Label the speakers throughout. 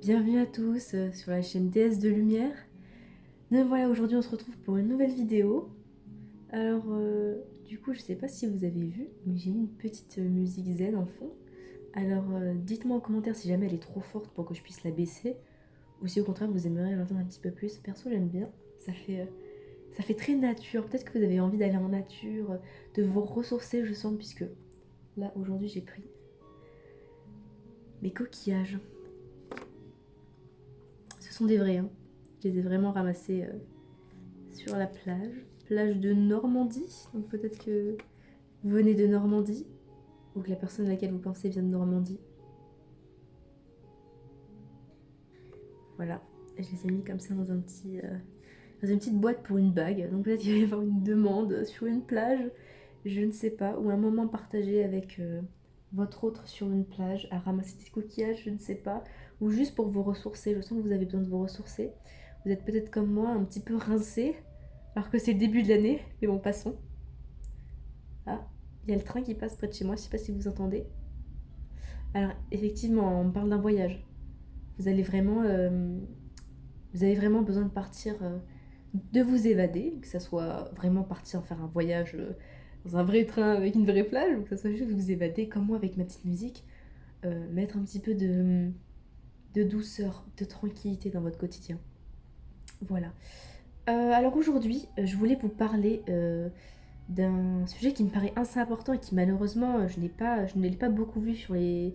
Speaker 1: Bienvenue à tous sur la chaîne Déesse de Lumière. Donc voilà, aujourd'hui on se retrouve pour une nouvelle vidéo. Alors, du coup, je sais pas si vous avez vu, mais j'ai mis une petite musique zen en fond. Alors, dites-moi en commentaire si jamais elle est trop forte pour que je puisse la baisser, ou si au contraire vous aimeriez l'entendre un petit peu plus. Perso, j'aime bien. Ça fait très nature. Peut-être que vous avez envie d'aller en nature, de vous ressourcer, je sens, puisque là aujourd'hui j'ai pris mes coquillages. Ce sont des vrais, hein. Je les ai vraiment ramassés sur la plage de Normandie. Donc peut-être que vous venez de Normandie ou que la personne à laquelle vous pensez vient de Normandie. Voilà, et je les ai mis comme ça dans dans une petite boîte pour une bague. Donc peut-être qu'il va y avoir une demande sur une plage, je ne sais pas, ou un moment partagé avec votre autre sur une plage à ramasser des coquillages, je ne sais pas, ou juste pour vous ressourcer. Je sens que vous avez besoin de vous ressourcer. Vous êtes peut-être comme moi un petit peu rincé, alors que c'est le début de l'année, mais bon, passons. Ah, il y a le train qui passe près de chez moi, je sais pas si vous entendez. Alors, effectivement, on parle d'un voyage. Vous allez vraiment, vous avez vraiment besoin de partir, de vous évader, que ça soit vraiment partir faire un voyage dans un vrai train avec une vraie plage, ou que ça soit juste vous évader comme moi avec ma petite musique, mettre un petit peu de douceur, de tranquillité dans votre quotidien. Voilà. Alors aujourd'hui, je voulais vous parler d'un sujet qui me paraît assez important et qui malheureusement je ne l'ai pas beaucoup vu sur les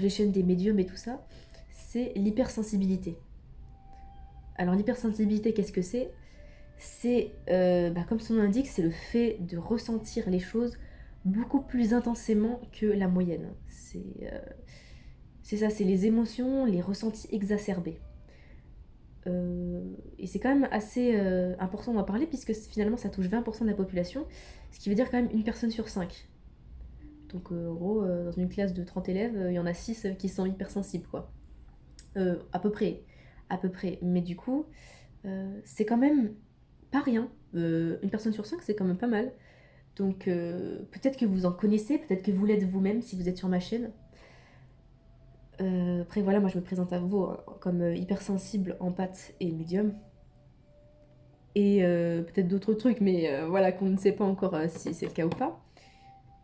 Speaker 1: chaînes des médiums et tout ça, c'est l'hypersensibilité. Alors l'hypersensibilité, qu'est-ce que c'est? C'est, comme son nom l'indique, c'est le fait de ressentir les choses beaucoup plus intensément que la moyenne. C'est ça, c'est les émotions, les ressentis exacerbés. Et c'est quand même assez important d'en parler puisque finalement ça touche 20% de la population, ce qui veut dire quand même une personne sur 5. Donc en gros, dans une classe de 30 élèves, il y en a 6 qui sont hypersensibles, quoi. À peu près. À peu près. Mais du coup, c'est quand même pas rien. Une personne sur 5, c'est quand même pas mal. Donc peut-être que vous en connaissez, peut-être que vous l'êtes vous-même si vous êtes sur ma chaîne. Après voilà, moi je me présente à vous comme hypersensible, empathe et médium. Et peut-être d'autres trucs, mais voilà, qu'on ne sait pas encore si c'est le cas ou pas.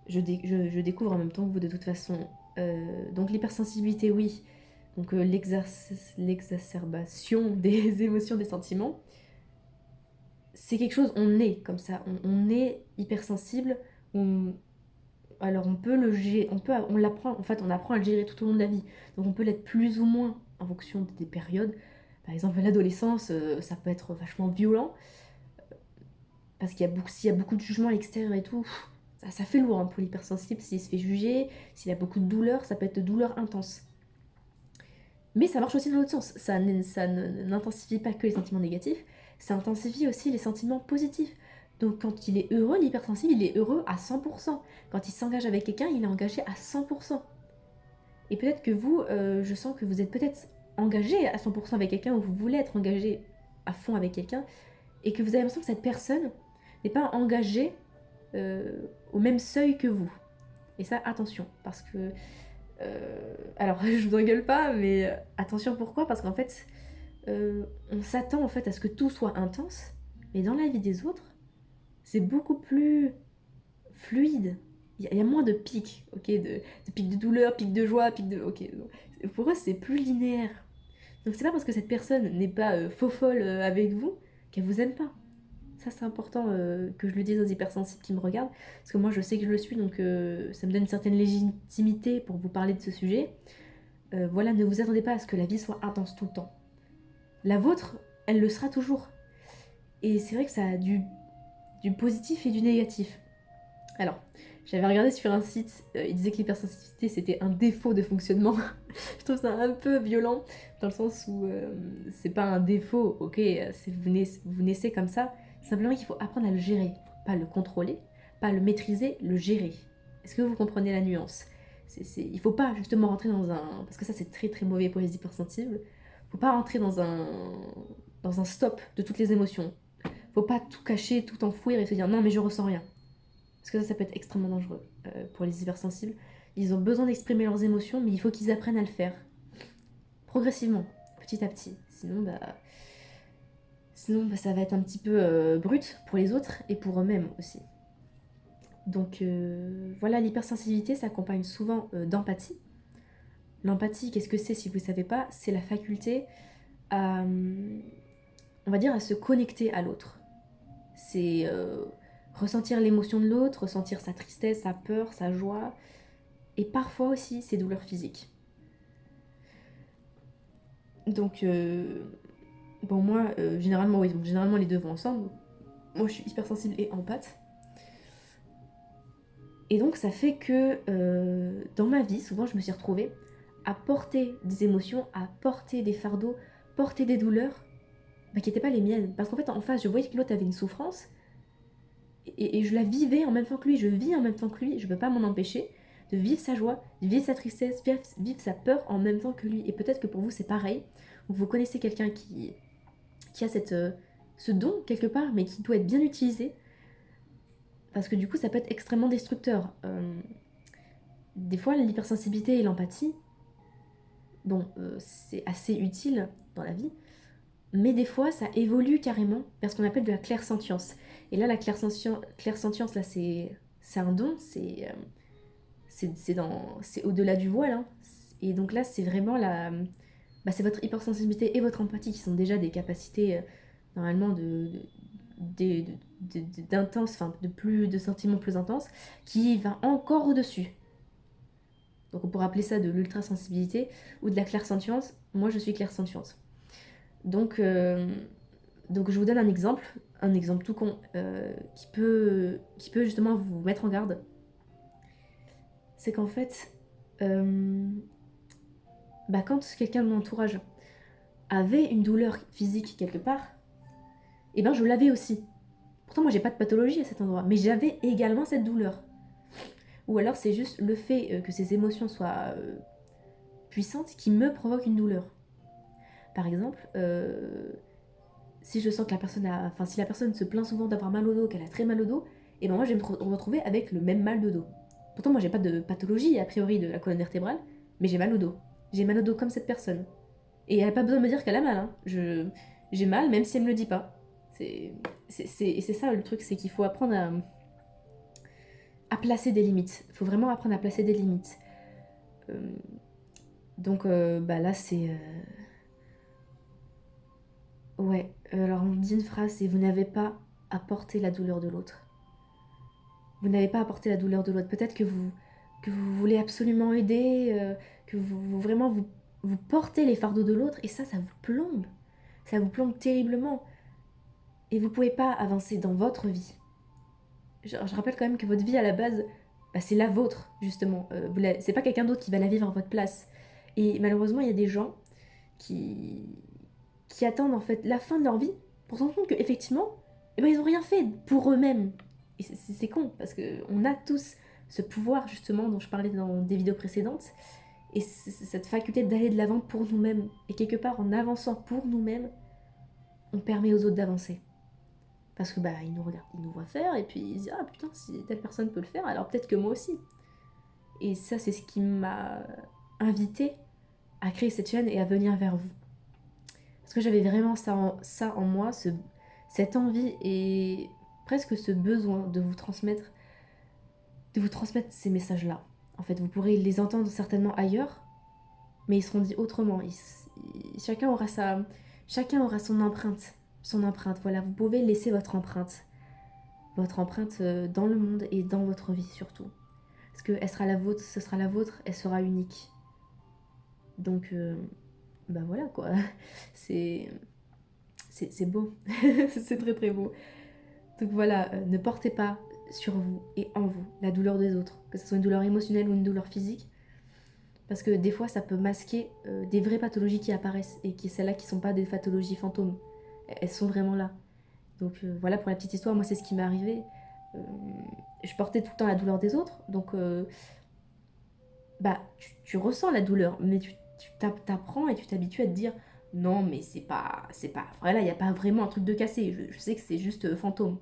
Speaker 1: Je découvre en même temps que vous de toute façon. Donc l'hypersensibilité, oui. Donc l'exacerbation des émotions, des sentiments. C'est quelque chose, on est comme ça. On est hypersensible. On, alors on peut le gérer, on l'apprend, en fait on apprend à le gérer tout au long de la vie. Donc on peut l'être plus ou moins en fonction des périodes. Par exemple à l'adolescence, ça peut être vachement violent. Parce s'il y a beaucoup de jugements à l'extérieur et tout, ça fait lourd hein, pour l'hypersensible. S'il se fait juger, s'il a beaucoup de douleur, ça peut être de douleur intense. Mais ça marche aussi dans l'autre sens. Ça n'intensifie pas que les sentiments négatifs, ça intensifie aussi les sentiments positifs. Donc quand il est heureux, l'hypersensible, il est heureux à 100%. Quand il s'engage avec quelqu'un, il est engagé à 100%. Et peut-être que vous, je sens que vous êtes peut-être engagé à 100% avec quelqu'un, ou vous voulez être engagé à fond avec quelqu'un, et que vous avez l'impression que cette personne n'est pas engagée au même seuil que vous. Et ça, attention, parce que alors, je vous engueule pas, mais attention pourquoi? Parce qu'en fait, on s'attend en fait à ce que tout soit intense, mais dans la vie des autres, c'est beaucoup plus fluide. Il y a moins de pics, ok, de pics de douleur, pics de joie, pics de, ok. Pour eux, c'est plus linéaire. Donc c'est pas parce que cette personne n'est pas faux folle avec vous qu'elle vous aime pas. Ça, c'est important que je le dise aux hypersensibles qui me regardent, parce que moi, je sais que je le suis, donc ça me donne une certaine légitimité pour vous parler de ce sujet. Voilà, ne vous attendez pas à ce que la vie soit intense tout le temps. La vôtre, elle le sera toujours. Et c'est vrai que ça a du positif et du négatif. Alors, j'avais regardé sur un site, il disait que l'hypersensibilité c'était un défaut de fonctionnement. Je trouve ça un peu violent, dans le sens où c'est pas un défaut, ok, vous naissez comme ça, simplement qu'il faut apprendre à le gérer, pas le contrôler, pas le maîtriser, le gérer. Est-ce que vous comprenez la nuance? Il faut pas justement rentrer dans un... Parce que ça c'est très très mauvais pour les hypersensibles, faut pas rentrer dans un stop de toutes les émotions. Faut pas tout cacher, tout enfouir et se dire non mais je ressens rien. Parce que ça peut être extrêmement dangereux pour les hypersensibles. Ils ont besoin d'exprimer leurs émotions, mais il faut qu'ils apprennent à le faire. progressivement, petit à petit. Sinon, ça va être un petit peu brut pour les autres et pour eux-mêmes aussi. Donc voilà, l'hypersensibilité s'accompagne souvent d'empathie. L'empathie, qu'est-ce que c'est si vous ne savez pas? C'est la faculté à, on va dire, à se connecter à l'autre. C'est ressentir l'émotion de l'autre, ressentir sa tristesse, sa peur, sa joie, et parfois aussi ses douleurs physiques. Donc, bon, moi, généralement, oui, donc, généralement les deux vont ensemble. Moi, je suis hypersensible et empathe. Et donc, ça fait que dans ma vie, souvent, je me suis retrouvée à porter des émotions, à porter des fardeaux, porter des douleurs qui n'étaient pas les miennes. Parce qu'en fait, en face, je voyais que l'autre avait une souffrance et je la vivais en même temps que lui, je vis en même temps que lui, je ne peux pas m'en empêcher de vivre sa joie, de vivre sa tristesse, vivre sa peur en même temps que lui. Et peut-être que pour vous, c'est pareil. Vous connaissez quelqu'un qui a ce don quelque part, mais qui doit être bien utilisé. Parce que du coup, ça peut être extrêmement destructeur. Des fois, l'hypersensibilité et l'empathie, bon, c'est assez utile dans la vie, mais des fois, ça évolue carrément vers ce qu'on appelle de la clairsentience. Et là, la clairsentience, là, c'est un don, c'est au-delà du voile. Hein. Et donc là, c'est vraiment c'est votre hypersensibilité et votre empathie qui sont déjà des capacités, normalement, d'intense, enfin, de sentiments plus intenses, qui va encore au-dessus. Donc on pourrait appeler ça de l'ultrasensibilité ou de la clairsentience. Moi, je suis clairsentiente. Donc je vous donne un exemple tout con, qui peut justement vous mettre en garde. C'est qu'en fait, quand quelqu'un de mon entourage avait une douleur physique quelque part, et je l'avais aussi. Pourtant, moi, j'ai pas de pathologie à cet endroit, mais j'avais également cette douleur. Ou alors, c'est juste le fait que ces émotions soient puissantes qui me provoque une douleur. Par exemple, si je sens que si la personne se plaint souvent d'avoir mal au dos, qu'elle a très mal au dos, et moi, je vais me retrouver avec le même mal de dos. Pourtant, moi, j'ai pas de pathologie, a priori, de la colonne vertébrale, mais j'ai mal au dos. J'ai mal au dos comme cette personne. Et elle n'a pas besoin de me dire qu'elle a mal. Hein. J'ai mal, même si elle me le dit pas. C'est ça le truc, c'est qu'il faut apprendre à placer des limites. Il faut vraiment apprendre à placer des limites. Donc là, c'est... Ouais, alors on dit une phrase, c'est « Vous n'avez pas à porter la douleur de l'autre ». Vous n'avez pas à porter la douleur de l'autre. Peut-être que vous voulez absolument aider, que vous portez les fardeaux de l'autre, et ça vous plombe. Ça vous plombe terriblement. Et vous pouvez pas avancer dans votre vie. Je rappelle quand même que votre vie, à la base, c'est la vôtre, justement. C'est pas quelqu'un d'autre qui va la vivre à votre place. Et malheureusement, il y a des gens qui attendent en fait la fin de leur vie pour se rendre compte qu'effectivement, ils ont rien fait pour eux-mêmes. Et c'est con, parce qu'on a tous ce pouvoir, justement, dont je parlais dans des vidéos précédentes, et cette faculté d'aller de l'avant pour nous-mêmes. Et quelque part, en avançant pour nous-mêmes, on permet aux autres d'avancer. Parce que ils nous regardent, ils nous voient faire, et puis ils disent « Ah putain, si telle personne peut le faire, alors peut-être que moi aussi ». Et ça, c'est ce qui m'a invité à créer cette chaîne et à venir vers vous. Parce que j'avais vraiment ça en moi, cette envie et presque ce besoin de vous transmettre ces messages-là. En fait, vous pourrez les entendre certainement ailleurs, mais ils seront dits autrement. Chacun aura son empreinte. Voilà, vous pouvez laisser votre empreinte dans le monde et dans votre vie surtout. Parce qu'elle sera la vôtre, ce sera la vôtre, elle sera unique. Donc, voilà quoi. C'est beau. C'est très très beau. Donc voilà, ne portez pas sur vous et en vous la douleur des autres, que ce soit une douleur émotionnelle ou une douleur physique. Parce que des fois, ça peut masquer des vraies pathologies qui apparaissent et celles-là qui ne sont pas des pathologies fantômes. Elles sont vraiment là. Donc voilà pour la petite histoire, moi c'est ce qui m'est arrivé. Je portais tout le temps la douleur des autres, donc tu ressens la douleur, mais tu t'apprends et tu t'habitues à te dire non mais c'est pas vrai là, il n'y a pas vraiment un truc de cassé, je sais que c'est juste fantôme.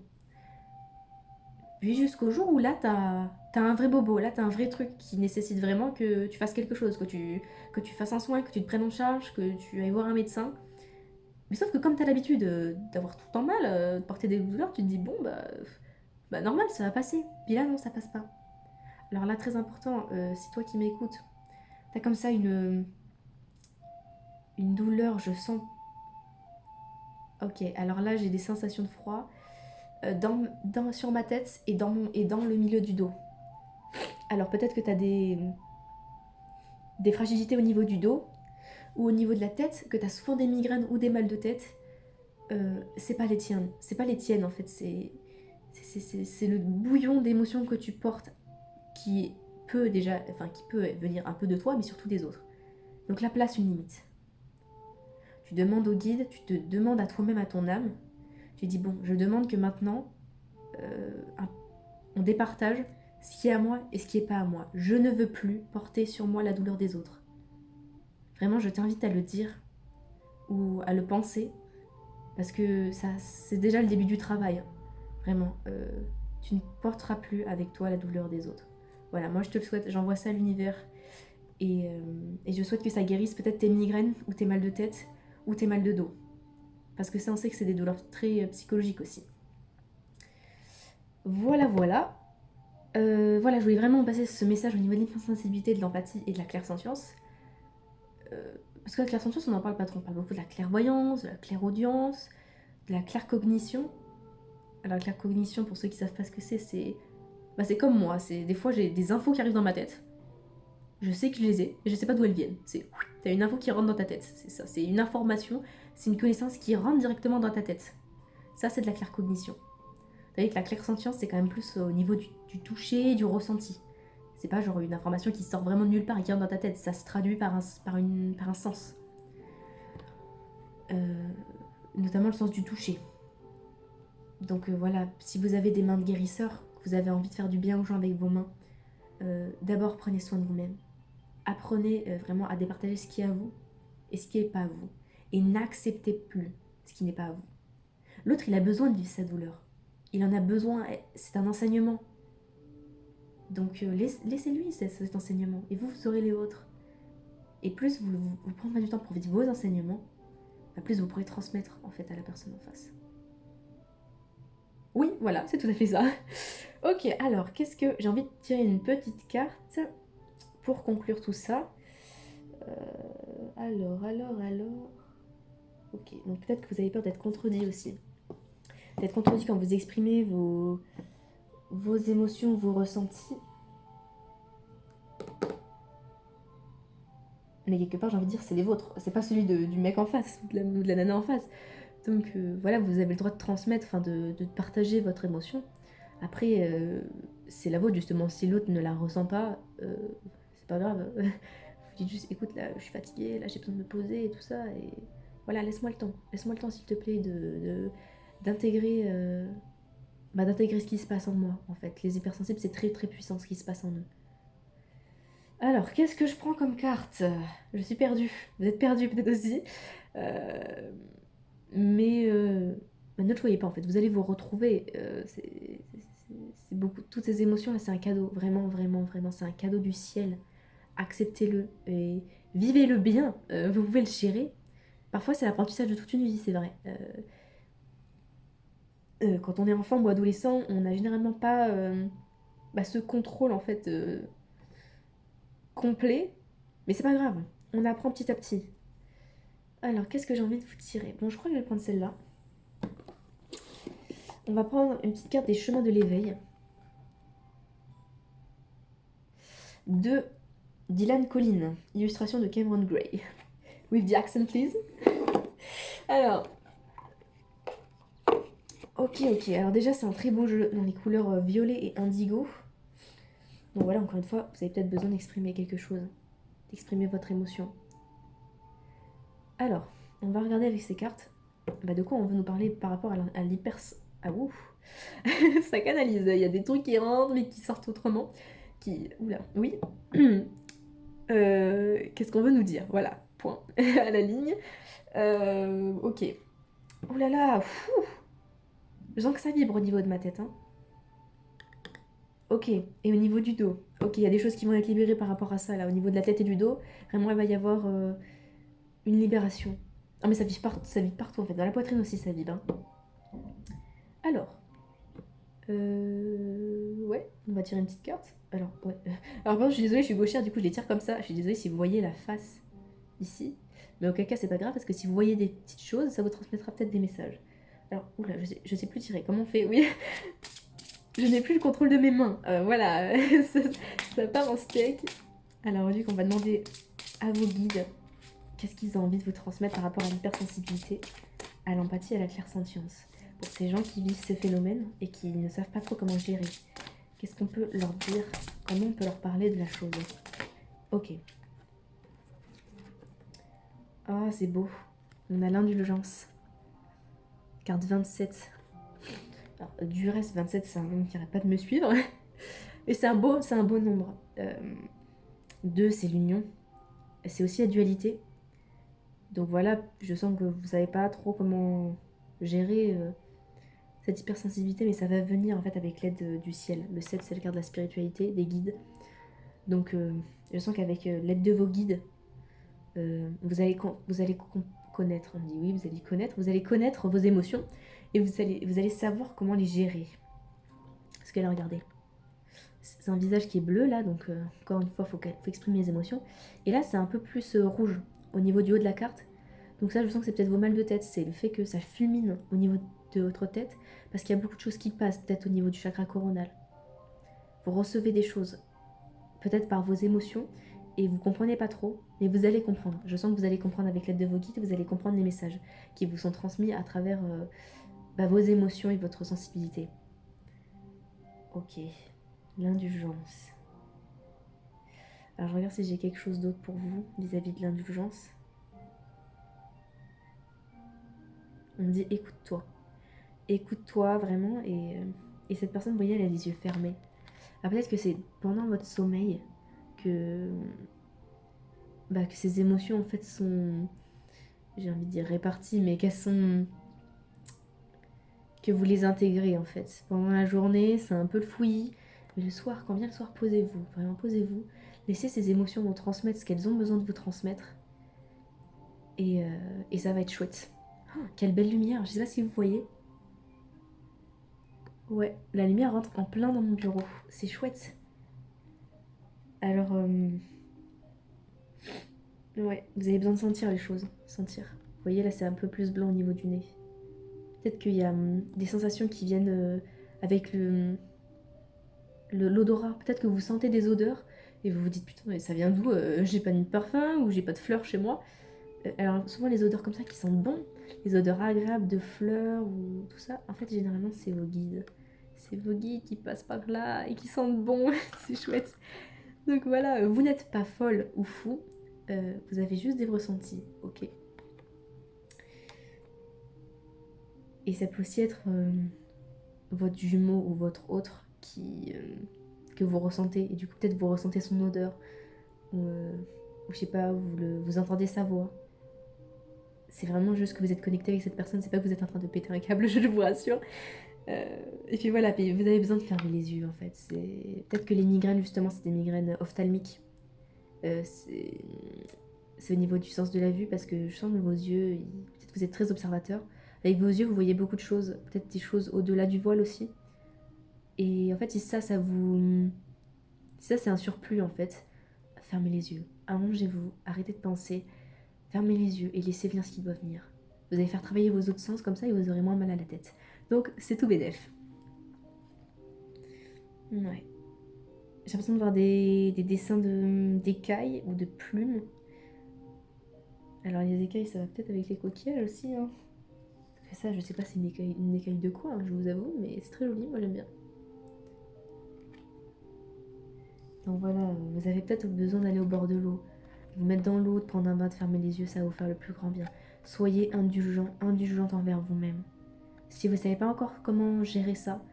Speaker 1: Puis jusqu'au jour où là, t'as un vrai bobo, là, t'as un vrai truc qui nécessite vraiment que tu fasses quelque chose, que tu fasses un soin, que tu te prennes en charge, que tu ailles voir un médecin. Mais sauf que comme t'as l'habitude d'avoir tout le temps mal, de porter des douleurs, tu te dis, bon, bah normal, ça va passer. Puis là, non, ça passe pas. Alors là, très important, si toi qui m'écoutes, t'as comme ça une douleur, je sens. Ok, alors là, j'ai des sensations de froid sur ma tête et dans le milieu du dos. Alors peut-être que t'as des fragilités au niveau du dos ou au niveau de la tête, que t'as souvent des migraines ou des mal de tête. C'est pas les tiennes. C'est pas les tiennes en fait. C'est le bouillon d'émotions que tu portes qui peut déjà, enfin qui peut venir un peu de toi, mais surtout des autres. Donc là, place une limite. Tu demandes au guide, tu te demandes à toi-même, à ton âme. Tu dis bon, je demande que maintenant euh, on départage ce qui est à moi et ce qui est pas à moi. Je ne veux plus porter sur moi la douleur des autres. Vraiment, je t'invite à le dire ou à le penser parce que ça, c'est déjà le début du travail. Vraiment, tu ne porteras plus avec toi la douleur des autres. Voilà, moi je te le souhaite, j'envoie ça à l'univers et je souhaite que ça guérisse peut-être tes migraines ou tes mal de tête ou tes mal de dos. Parce que ça, on sait que c'est des douleurs très psychologiques aussi. Voilà, voilà. Voilà, je voulais vraiment passer ce message au niveau de l'hypersensibilité, de l'empathie et de la clairsentience. Parce que la clairsentience, on n'en parle pas trop. On parle beaucoup de la clairvoyance, de la clairaudience, de la claircognition. Alors, la claircognition, pour ceux qui savent pas ce que c'est comme moi. Des fois, j'ai des infos qui arrivent dans ma tête. Je sais que je les ai, mais je sais pas d'où elles viennent. T'as une info qui rentre dans ta tête. C'est ça. C'est une information, c'est une connaissance qui rentre directement dans ta tête. Ça, c'est de la claircognition. Vous savez que la clairsentience, c'est quand même plus au niveau du toucher, du ressenti. C'est pas genre une information qui sort vraiment de nulle part et qui rentre dans ta tête. Ça se traduit par un sens. Notamment le sens du toucher. Donc voilà, si vous avez des mains de guérisseur, que vous avez envie de faire du bien aux gens avec vos mains, d'abord prenez soin de vous-même. Apprenez vraiment à départager ce qui est à vous et ce qui n'est pas à vous. Et n'acceptez plus ce qui n'est pas à vous. L'autre, il a besoin de vivre sa douleur. Il en a besoin, c'est un enseignement. Donc laissez-lui cet enseignement et vous saurez les vôtres. Et plus vous prendrez du temps pour vivre vos enseignements, plus vous pourrez transmettre en fait à la personne en face. Oui, voilà, c'est tout à fait ça. Ok, alors qu'est-ce que j'ai envie de tirer une petite carte pour conclure tout ça. Alors. Ok, donc peut-être que vous avez peur d'être contredit aussi. D'être contredit quand vous exprimez vos émotions, vos ressentis. Mais quelque part, j'ai envie de dire, c'est les vôtres. C'est pas celui du mec en face ou de la nana en face. Donc voilà, vous avez le droit de transmettre, enfin de partager votre émotion. Après, c'est la vôtre justement. Si l'autre ne la ressent pas, c'est pas grave. Vous dites juste, écoute, là, je suis fatiguée, là, j'ai besoin de me poser et tout ça. Et voilà, laisse-moi le temps. Laisse-moi le temps, s'il te plaît, d'intégrer d'intégrer ce qui se passe en moi, en fait. Les hypersensibles, c'est très très puissant ce qui se passe en eux. Alors, qu'est-ce que je prends comme carte? Je suis perdue. Vous êtes perdue peut-être aussi. Euh, mais ne le voyez pas en fait. Vous allez vous retrouver. C'est beaucoup. Toutes ces émotions là, c'est un cadeau. Vraiment, vraiment, vraiment, c'est un cadeau du ciel. Acceptez-le et vivez-le bien. Vous pouvez le gérer. Parfois, c'est l'apprentissage de toute une vie, c'est vrai. Quand on est enfant ou adolescent, on n'a généralement pas ce contrôle en fait complet. Mais c'est pas grave. On apprend petit à petit. Alors, qu'est-ce que j'ai envie de vous tirer? Bon, je crois que je vais prendre celle-là. On va prendre une petite carte des chemins de l'éveil. De Dylan Collin. Illustration de Cameron Gray. With the accent, please. Alors. Ok. Alors déjà, c'est un très beau jeu dans les couleurs violet et indigo. Donc voilà, encore une fois, vous avez peut-être besoin d'exprimer quelque chose. D'exprimer votre émotion. Alors, on va regarder avec ces cartes. De quoi on veut nous parler par rapport à l'hyper... Ah ouf. Ça canalise, il y a des trucs qui rentrent mais qui sortent autrement. Oula, oui. Qu'est-ce qu'on veut nous dire? Voilà, point. À la ligne. Ok. Ouh là là, je sens que ça vibre au niveau de ma tête. Hein. Ok, et au niveau du dos, ok, il y a des choses qui vont être libérées par rapport à ça, là, au niveau de la tête et du dos, vraiment, il va y avoir une libération. Ah, mais ça vibre partout, en fait, dans la poitrine aussi, ça vibre. Hein. Alors, ouais, on va tirer une petite carte. Alors, ouais. Alors, par contre, je suis désolée, je suis gauchère, du coup, je les tire comme ça. Je suis désolée si vous voyez la face ici. Mais auquel cas, c'est pas grave, parce que si vous voyez des petites choses, ça vous transmettra peut-être des messages. Alors, oula, je sais plus tirer. Comment on fait? Oui, je n'ai plus le contrôle de mes mains. Voilà, ça part en steak. Alors, aujourd'hui, qu'on va demander à vos guides qu'est-ce qu'ils ont envie de vous transmettre par rapport à l'hypersensibilité, à l'empathie et à la clairsentience. Pour ces gens qui vivent ces phénomènes et qui ne savent pas trop comment gérer. Qu'est-ce qu'on peut leur dire? Comment on peut leur parler de la chose? Ok. Ah, c'est beau. On a l'indulgence. Carte 27. Alors, du reste, 27, c'est un nombre qui n'arrête pas de me suivre. Et c'est un beau nombre. 2, c'est l'union. C'est aussi la dualité. Donc voilà, je sens que vous savez pas trop comment gérer cette hypersensibilité, mais ça va venir en fait avec l'aide du ciel. Le 7, c'est le carte de la spiritualité, des guides. Donc je sens qu'avec l'aide de vos guides, vous allez connaître, on dit oui, vous allez connaître vos émotions et vous allez savoir comment les gérer. Parce que là, regardez, c'est un visage qui est bleu là, donc encore une fois, faut exprimer les émotions. Et là, c'est un peu plus rouge au niveau du haut de la carte. Donc ça, je sens que c'est peut-être vos mal de tête, c'est le fait que ça fulmine au niveau de votre tête, parce qu'il y a beaucoup de choses qui passent, peut-être au niveau du chakra coronal. Vous recevez des choses, peut-être par vos émotions, et vous comprenez pas trop, mais vous allez comprendre. Je sens que vous allez comprendre avec l'aide de vos guides, vous allez comprendre les messages qui vous sont transmis à travers vos émotions et votre sensibilité. Ok, l'indulgence. Alors je regarde si j'ai quelque chose d'autre pour vous vis-à-vis de l'indulgence. On me dit écoute-toi. Écoute-toi vraiment et cette personne, vous voyez, elle a les yeux fermés. Alors peut-être que c'est pendant votre sommeil que, que ces émotions en fait sont, j'ai envie de dire réparties, mais que vous les intégrez en fait. Pendant la journée, c'est un peu le fouillis, mais le soir, quand vient le soir, posez-vous, vraiment posez-vous. Laissez ces émotions vous transmettre ce qu'elles ont besoin de vous transmettre. Et ça va être chouette. Oh, quelle belle lumière, je sais pas si vous voyez. Ouais, la lumière rentre en plein dans mon bureau. C'est chouette. Alors, ouais, vous avez besoin de sentir les choses. Sentir. Vous voyez, là, c'est un peu plus blanc au niveau du nez. Peut-être qu'il y a des sensations qui viennent avec l'odorat. Peut-être que vous sentez des odeurs et vous vous dites putain, mais ça vient d'où? J'ai pas de parfum ou j'ai pas de fleurs chez moi. Alors, souvent, les odeurs comme ça qui sentent bon, les odeurs agréables de fleurs ou tout ça, en fait, généralement, c'est vos guides. C'est vos guides qui passent par là et qui sentent bon. C'est chouette. Donc voilà, vous n'êtes pas folle ou fou, vous avez juste des ressentis, ok. Et ça peut aussi être votre jumeau ou votre autre que vous ressentez, et du coup peut-être vous ressentez son odeur, ou je sais pas, vous entendez sa voix. C'est vraiment juste que vous êtes connecté avec cette personne, c'est pas que vous êtes en train de péter un câble, je vous rassure. Et puis voilà, puis vous avez besoin de fermer les yeux en fait. Peut-être que les migraines justement c'est des migraines ophtalmiques. C'est au niveau du sens de la vue parce que je sens que vos yeux, peut-être que vous êtes très observateur. Avec vos yeux, vous voyez beaucoup de choses, peut-être des choses au-delà du voile aussi. Et en fait, si ça c'est un surplus en fait, fermez les yeux, allongez-vous, arrêtez de penser, fermez les yeux et laissez venir ce qui doit venir. Vous allez faire travailler vos autres sens comme ça et vous aurez moins mal à la tête. Donc, c'est tout bénef. Ouais. J'ai l'impression de voir des dessins d'écailles ou de plumes. Alors les écailles, ça va peut-être avec les coquillages aussi. Hein. Ça, je sais pas c'est une écaille de quoi, hein, je vous avoue, mais c'est très joli, moi j'aime bien. Donc voilà, vous avez peut-être besoin d'aller au bord de l'eau, vous mettre dans l'eau, de prendre un bain, de fermer les yeux, ça va vous faire le plus grand bien. Soyez indulgent, indulgente envers vous-même. Si vous savez pas encore comment gérer ça,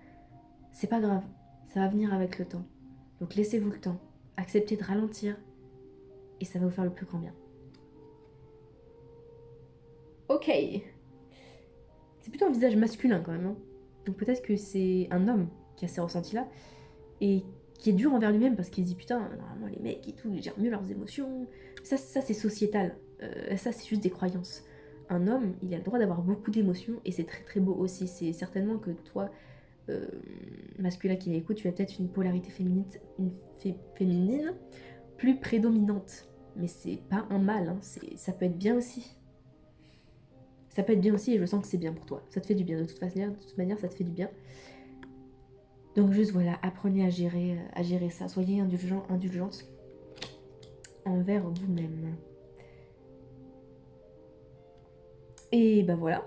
Speaker 1: c'est pas grave, ça va venir avec le temps. Donc laissez-vous le temps, acceptez de ralentir, et ça va vous faire le plus grand bien. Ok. C'est plutôt un visage masculin quand même. Hein. Donc peut-être que c'est un homme qui a ces ressentis-là. et qui est dur envers lui-même parce qu'il se dit putain, normalement les mecs et tout, ils gèrent mieux leurs émotions. Ça c'est sociétal. Ça, c'est juste des croyances. Un homme, il a le droit d'avoir beaucoup d'émotions et c'est très très beau aussi. C'est certainement que toi, euh, masculin qui m'écoute, tu as peut-être une polarité féminine, féminine plus prédominante. Mais c'est pas un mal, hein. Ça peut être bien aussi. Ça peut être bien aussi et je sens que c'est bien pour toi. Ça te fait du bien de toute manière, ça te fait du bien. Donc juste voilà, apprenez à gérer ça. Soyez indulgente envers vous-même. Et bah voilà,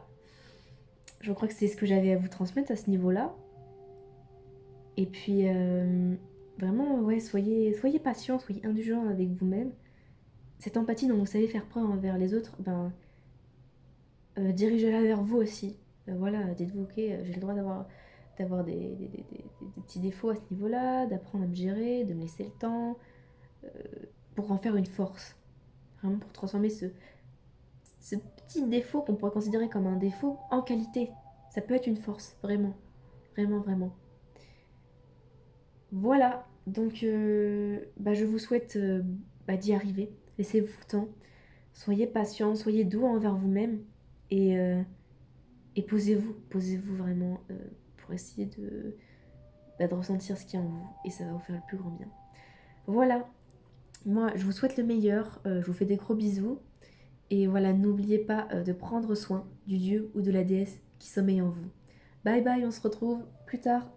Speaker 1: je crois que c'est ce que j'avais à vous transmettre à ce niveau-là. Et puis vraiment, ouais, soyez patient, soyez indulgent avec vous-même. Cette empathie dont vous savez faire preuve envers les autres, ben dirigez-la vers vous aussi. Voilà, dites-vous, ok, j'ai le droit d'avoir des petits défauts à ce niveau-là, d'apprendre à me gérer, de me laisser le temps, euh, pour en faire une force. Vraiment pour transformer ce petit défaut qu'on pourrait considérer comme un défaut en qualité. Ça peut être une force, vraiment. Vraiment, vraiment. Voilà, donc bah, je vous souhaite bah, d'y arriver. Laissez-vous le temps. Soyez patient, soyez doux envers vous-même et, euh, et posez-vous vraiment pour essayer bah, de ressentir ce qu'il y a en vous et ça va vous faire le plus grand bien. Voilà, moi je vous souhaite le meilleur, je vous fais des gros bisous et voilà, n'oubliez pas de prendre soin du dieu ou de la déesse qui sommeille en vous. Bye bye, on se retrouve plus tard.